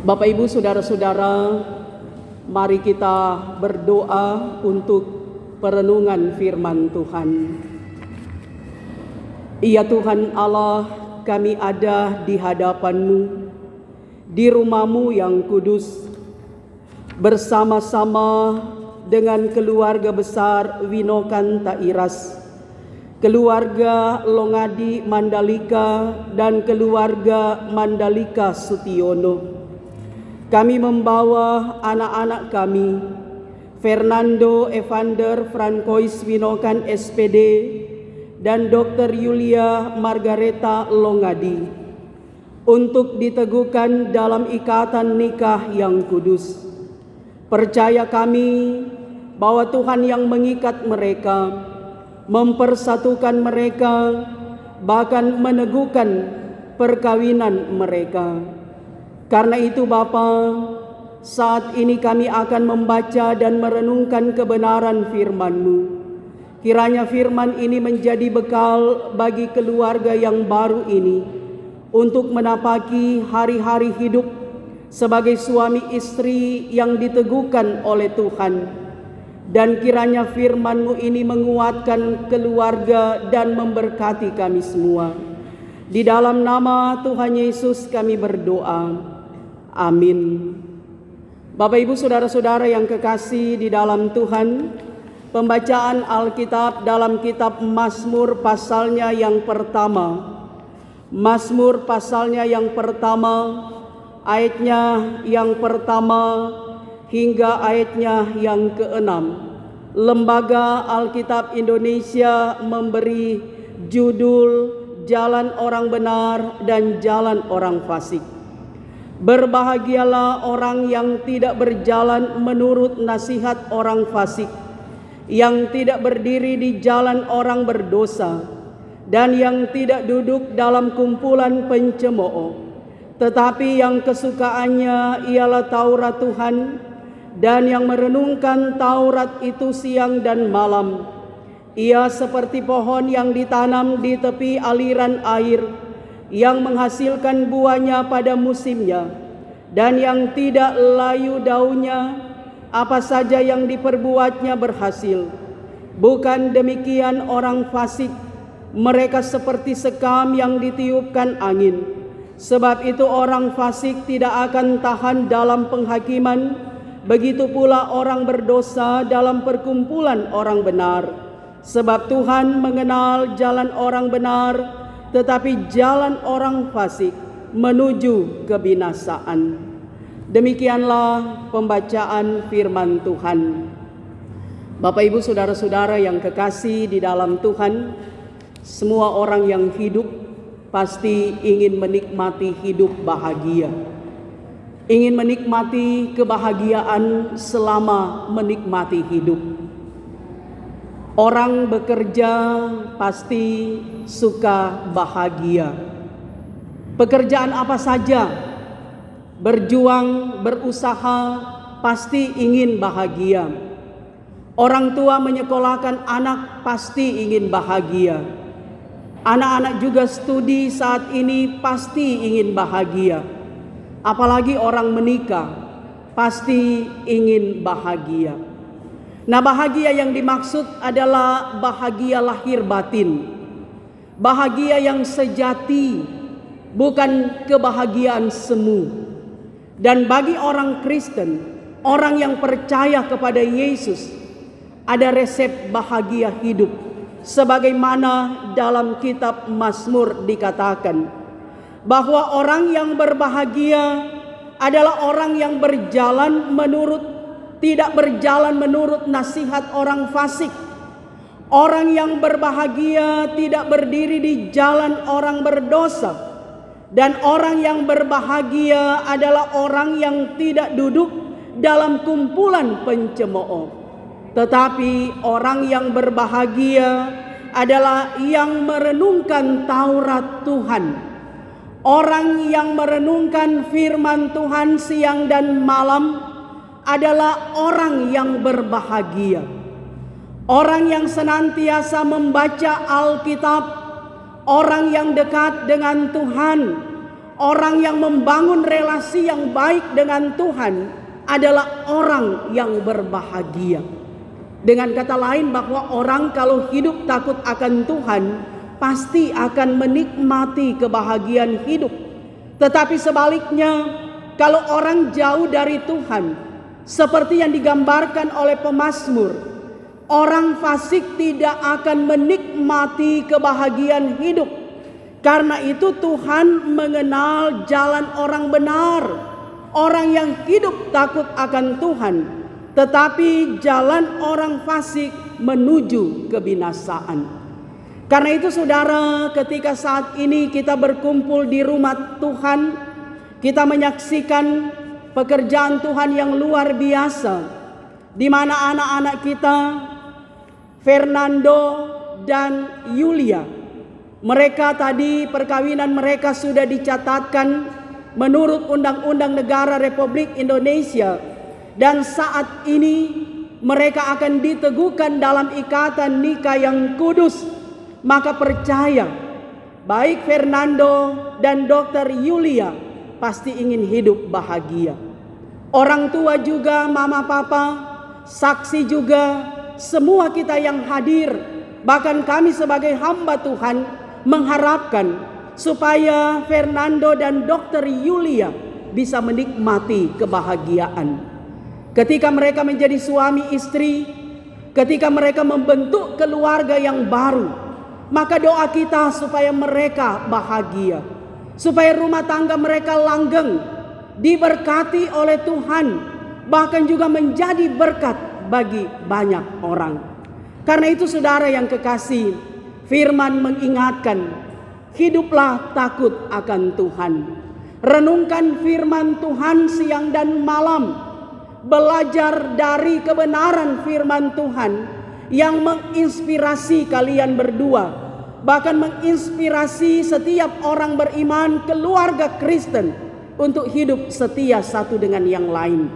Bapak Ibu Saudara-saudara, mari kita berdoa untuk perenungan firman Tuhan. Ya Tuhan Allah, kami ada di hadapan-Mu, di rumah-Mu yang kudus, bersama-sama dengan keluarga besar Winokan Tairas, keluarga Longadi Mandalika, dan keluarga Mandalika Sutiono. Kami membawa anak-anak kami, Fernando Evander Francois Winokan SPD dan Dr. Yulia Margareta Longadi, untuk diteguhkan dalam ikatan nikah yang kudus. Percaya kami bahwa Tuhan yang mengikat mereka, mempersatukan mereka, bahkan meneguhkan perkawinan mereka. Karena itu Bapa, saat ini kami akan membaca dan merenungkan kebenaran firman-Mu. Kiranya firman ini menjadi bekal bagi keluarga yang baru ini untuk menapaki hari-hari hidup sebagai suami istri yang diteguhkan oleh Tuhan. Dan kiranya firman-Mu ini menguatkan keluarga dan memberkati kami semua. Di dalam nama Tuhan Yesus kami berdoa. Amin. Bapak Ibu Saudara-saudara yang kekasih di dalam Tuhan, pembacaan Alkitab dalam kitab Mazmur pasalnya yang pertama. Mazmur pasalnya yang pertama, ayatnya yang pertama hingga ayatnya yang keenam. Lembaga Alkitab Indonesia memberi judul Jalan Orang Benar dan Jalan Orang Fasik. Berbahagialah orang yang tidak berjalan menurut nasihat orang fasik, yang tidak berdiri di jalan orang berdosa, dan yang tidak duduk dalam kumpulan pencemooh, tetapi yang kesukaannya ialah Taurat Tuhan, dan yang merenungkan Taurat itu siang dan malam. Ia seperti pohon yang ditanam di tepi aliran air, yang menghasilkan buahnya pada musimnya, dan yang tidak layu daunnya, apa saja yang diperbuatnya berhasil. Bukan demikian orang fasik, mereka seperti sekam yang ditiupkan angin. Sebab itu orang fasik tidak akan tahan dalam penghakiman, begitu pula orang berdosa dalam perkumpulan orang benar. Sebab Tuhan mengenal jalan orang benar, tetapi jalan orang fasik menuju kebinasaan. Demikianlah pembacaan firman Tuhan. Bapak Ibu Saudara-saudara yang kekasih di dalam Tuhan, semua orang yang hidup pasti ingin menikmati hidup bahagia. Ingin menikmati kebahagiaan selama menikmati hidup. Orang bekerja pasti suka bahagia. Pekerjaan apa saja, berjuang, berusaha, pasti ingin bahagia. Orang tua menyekolahkan anak pasti ingin bahagia. Anak-anak juga studi saat ini pasti ingin bahagia. Apalagi orang menikah pasti ingin bahagia. Nah, bahagia yang dimaksud adalah bahagia lahir batin. Bahagia yang sejati, bukan kebahagiaan semu. Dan bagi orang Kristen, orang yang percaya kepada Yesus, ada resep bahagia hidup. Sebagaimana dalam kitab Mazmur dikatakan, bahwa orang yang berbahagia adalah orang yang tidak berjalan menurut nasihat orang fasik. Orang yang berbahagia tidak berdiri di jalan orang berdosa. Dan orang yang berbahagia adalah orang yang tidak duduk dalam kumpulan pencemooh. Tetapi orang yang berbahagia adalah yang merenungkan Taurat Tuhan. Orang yang merenungkan firman Tuhan siang dan malam adalah orang yang berbahagia. Orang yang senantiasa membaca Alkitab, orang yang dekat dengan Tuhan, orang yang membangun relasi yang baik dengan Tuhan adalah orang yang berbahagia. Dengan kata lain, bahwa orang kalau hidup takut akan Tuhan pasti akan menikmati kebahagiaan hidup. Tetapi sebaliknya, kalau orang jauh dari Tuhan, seperti yang digambarkan oleh pemazmur, orang fasik tidak akan menikmati kebahagiaan hidup. Karena itu Tuhan mengenal jalan orang benar, orang yang hidup takut akan Tuhan. Tetapi jalan orang fasik menuju kebinasaan. Karena itu saudara, ketika saat ini kita berkumpul di rumah Tuhan, kita menyaksikan pekerjaan Tuhan yang luar biasa, di mana anak-anak kita, Fernando dan Yulia, mereka tadi perkawinan mereka sudah dicatatkan menurut Undang-Undang Negara Republik Indonesia, dan saat ini mereka akan diteguhkan dalam ikatan nikah yang kudus. Maka percaya, baik Fernando dan Dr. Yulia pasti ingin hidup bahagia. Orang tua juga, mama papa, saksi juga, semua kita yang hadir, bahkan kami sebagai hamba Tuhan mengharapkan supaya Fernando dan Dr. Yulia bisa menikmati kebahagiaan. Ketika mereka menjadi suami istri, ketika mereka membentuk keluarga yang baru, maka doa kita supaya mereka bahagia, supaya rumah tangga mereka langgeng, diberkati oleh Tuhan, bahkan juga menjadi berkat bagi banyak orang. Karena itu saudara yang kekasih, firman mengingatkan, hiduplah takut akan Tuhan. Renungkan firman Tuhan siang dan malam, belajar dari kebenaran firman Tuhan yang menginspirasi kalian berdua, bahkan menginspirasi setiap orang beriman, keluarga Kristen untuk hidup setia satu dengan yang lain.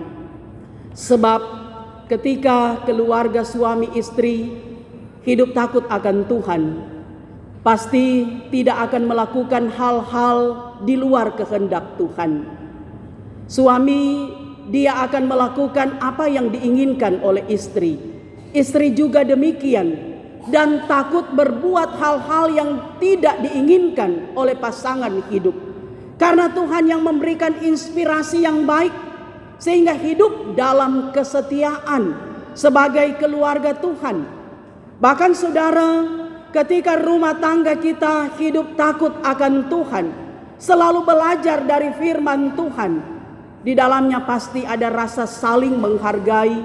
Sebab ketika keluarga suami istri hidup takut akan Tuhan, pasti tidak akan melakukan hal-hal di luar kehendak Tuhan. Suami, dia akan melakukan apa yang diinginkan oleh istri. Istri juga demikian, dan takut berbuat hal-hal yang tidak diinginkan oleh pasangan hidup. Karena Tuhan yang memberikan inspirasi yang baik, sehingga hidup dalam kesetiaan sebagai keluarga Tuhan. Bahkan saudara, ketika rumah tangga kita hidup takut akan Tuhan, selalu belajar dari firman Tuhan, di dalamnya pasti ada rasa saling menghargai,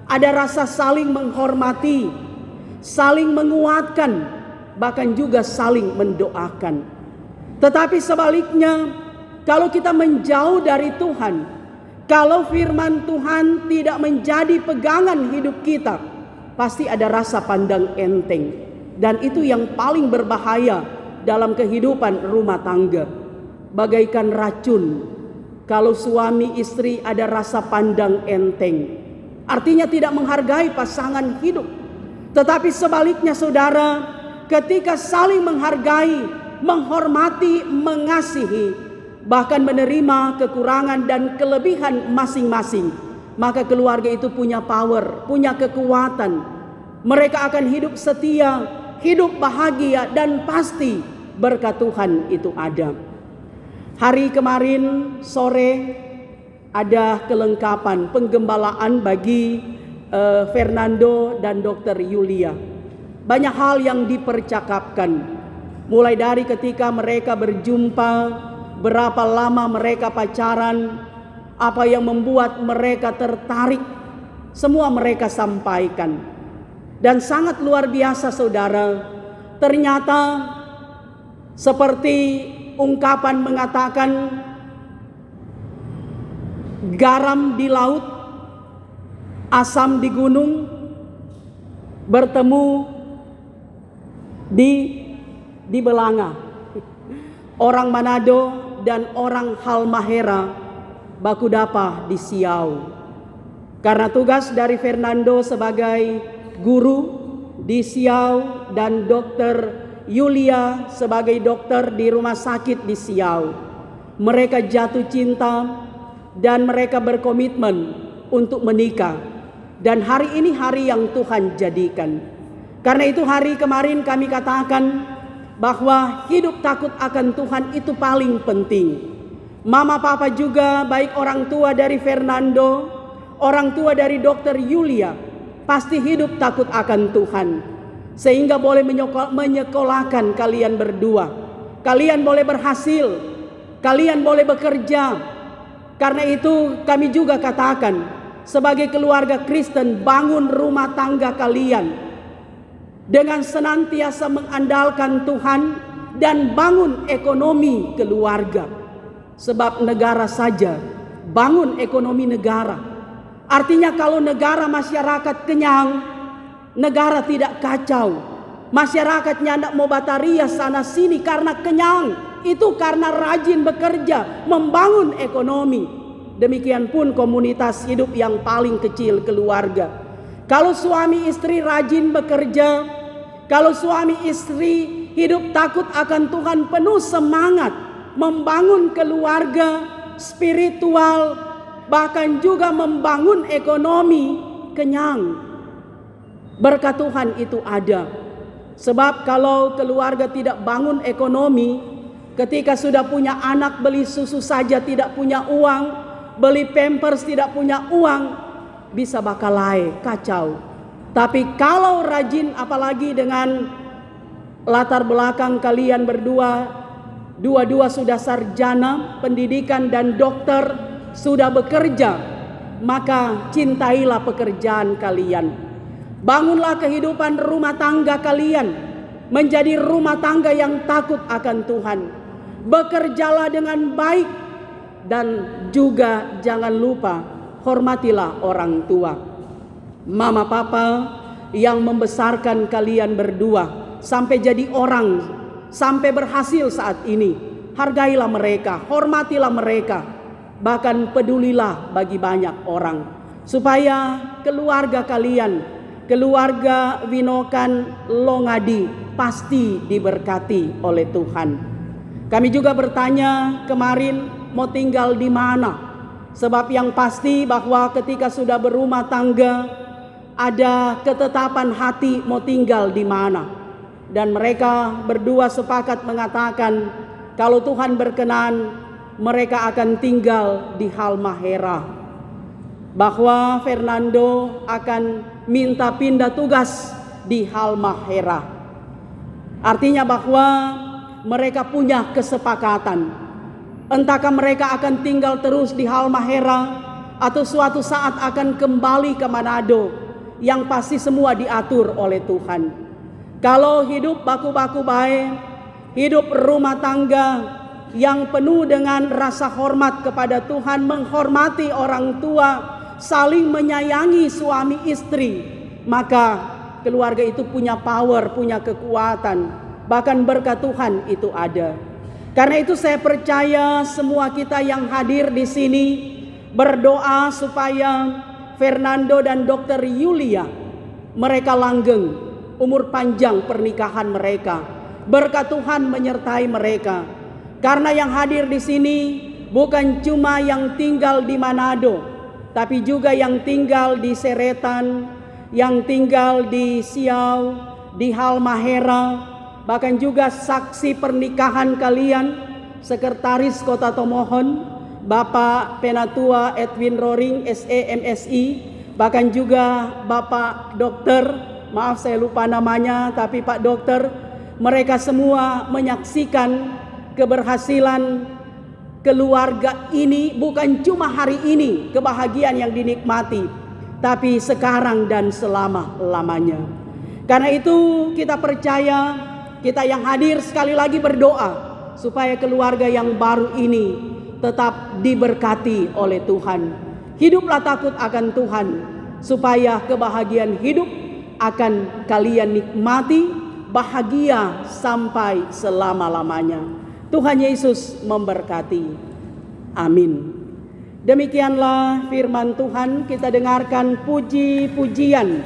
ada rasa saling menghormati, saling menguatkan, bahkan juga saling mendoakan. Tetapi sebaliknya, kalau kita menjauh dari Tuhan, kalau firman Tuhan tidak menjadi pegangan hidup kita, pasti ada rasa pandang enteng. Dan itu yang paling berbahaya dalam kehidupan rumah tangga. Bagaikan racun, kalau suami istri ada rasa pandang enteng, artinya tidak menghargai pasangan hidup. Tetapi sebaliknya saudara, ketika saling menghargai, menghormati, mengasihi, bahkan menerima kekurangan dan kelebihan masing-masing, maka keluarga itu punya power, punya kekuatan. Mereka akan hidup setia, hidup bahagia, dan pasti berkat Tuhan itu ada. Hari kemarin sore ada kelengkapan penggembalaan bagi Fernando dan Dr. Yulia. Banyak hal yang dipercakapkan, mulai dari ketika mereka berjumpa, berapa lama mereka pacaran, apa yang membuat mereka tertarik, semua mereka sampaikan. Dan sangat luar biasa saudara, ternyata seperti ungkapan mengatakan, garam di laut, asam di gunung, bertemu di Belanga. Orang Manado dan orang Halmahera baku dapa di Siau. Karena tugas dari Fernando sebagai guru di Siau dan Dr. Yulia sebagai dokter di rumah sakit di Siau, mereka jatuh cinta, dan mereka berkomitmen untuk menikah. Dan hari ini hari yang Tuhan jadikan. Karena itu hari kemarin kami katakan bahwa hidup takut akan Tuhan itu paling penting. Mama papa juga, baik orang tua dari Fernando, orang tua dari Dr. Yulia, pasti hidup takut akan Tuhan. Sehingga boleh menyekolahkan kalian berdua. Kalian boleh berhasil, kalian boleh bekerja. Karena itu kami juga katakan, sebagai keluarga Kristen, bangun rumah tangga kalian dengan senantiasa mengandalkan Tuhan dan bangun ekonomi keluarga. Sebab negara saja, bangun ekonomi negara. Artinya kalau negara masyarakat kenyang, negara tidak kacau. Masyarakatnya tidak mau bataria sana sini karena kenyang. Itu karena rajin bekerja, membangun ekonomi. Demikian pun komunitas hidup yang paling kecil, keluarga. Kalau suami istri rajin bekerja, kalau suami istri hidup takut akan Tuhan, penuh semangat membangun keluarga spiritual, bahkan juga membangun ekonomi, kenyang. Berkat Tuhan itu ada. Sebab kalau keluarga tidak bangun ekonomi, ketika sudah punya anak beli susu saja tidak punya uang, beli pampers tidak punya uang, bisa bakalai, kacau. Tapi kalau rajin, apalagi dengan latar belakang kalian berdua, dua-dua sudah sarjana pendidikan dan dokter, sudah bekerja, maka cintailah pekerjaan kalian. Bangunlah kehidupan rumah tangga kalian menjadi rumah tangga yang takut akan Tuhan. Bekerjalah dengan baik dan juga jangan lupa hormatilah orang tua. Mama papa yang membesarkan kalian berdua sampai jadi orang, sampai berhasil saat ini, hargailah mereka, hormatilah mereka, bahkan pedulilah bagi banyak orang, supaya keluarga kalian, keluarga Winokan Longadi pasti diberkati oleh Tuhan. Kami juga bertanya kemarin mau tinggal di mana. Sebab yang pasti bahwa ketika sudah berumah tangga, ada ketetapan hati mau tinggal di mana. Dan mereka berdua sepakat mengatakan, kalau Tuhan berkenan, mereka akan tinggal di Halmahera. Bahwa Fernando akan minta pindah tugas di Halmahera. Artinya bahwa mereka punya kesepakatan. Entahkah mereka akan tinggal terus di Halmahera atau suatu saat akan kembali ke Manado. Yang pasti semua diatur oleh Tuhan. Kalau hidup baku-baku baik, hidup rumah tangga yang penuh dengan rasa hormat kepada Tuhan, menghormati orang tua, saling menyayangi suami istri, maka keluarga itu punya power, punya kekuatan, bahkan berkat Tuhan itu ada. Karena itu saya percaya semua kita yang hadir di sini berdoa supaya Fernando dan Dr. Yulia mereka langgeng, umur panjang pernikahan mereka. Berkat Tuhan menyertai mereka. Karena yang hadir di sini bukan cuma yang tinggal di Manado, tapi juga yang tinggal di Seretan, yang tinggal di Siau, di Halmahera, bahkan juga saksi pernikahan kalian, Sekretaris Kota Tomohon, Bapak Penatua Edwin Roring, SE MSI, bahkan juga Bapak Dokter, maaf saya lupa namanya, tapi Pak Dokter, mereka semua menyaksikan keberhasilan keluarga ini bukan cuma hari ini, kebahagiaan yang dinikmati, tapi sekarang dan selama-lamanya. Karena itu kita percaya, kita yang hadir sekali lagi berdoa supaya keluarga yang baru ini tetap diberkati oleh Tuhan. Hiduplah takut akan Tuhan, supaya kebahagiaan hidup akan kalian nikmati, bahagia sampai selama-lamanya. Tuhan Yesus memberkati. Amin. Demikianlah firman Tuhan, kita dengarkan puji-pujian